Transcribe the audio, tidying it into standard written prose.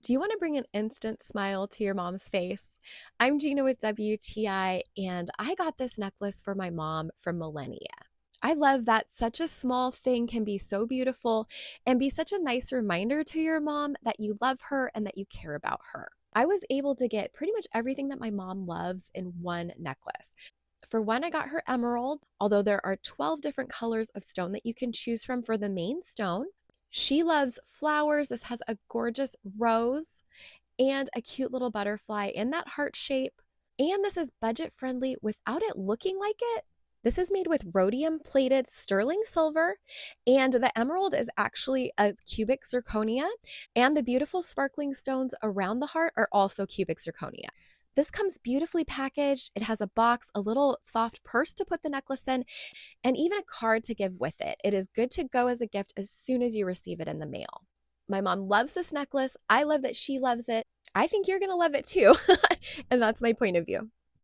Do you want to bring an instant smile to your mom's face? I'm Gina with WTI, and I got this necklace for my mom from Molenia. I love that such a small thing can be so beautiful and be such a nice reminder to your mom that you love her and that you care about her. I was able to get pretty much everything that my mom loves in one necklace. For one, I got her emerald, although there are 12 different colors of stone that you can choose from for the main stone. She loves flowers. This has a gorgeous rose and a cute little butterfly in that heart shape. And this is budget friendly without it looking like it. This is made with rhodium plated sterling silver, and the emerald is actually a cubic zirconia, and the beautiful sparkling stones around the heart are also cubic zirconia. This comes beautifully packaged. It has a box, a little soft purse to put the necklace in, and even a card to give with it. It is good to go as a gift as soon as you receive it in the mail. My mom loves this necklace. I love that she loves it. I think you're going to love it too. And that's my point of view.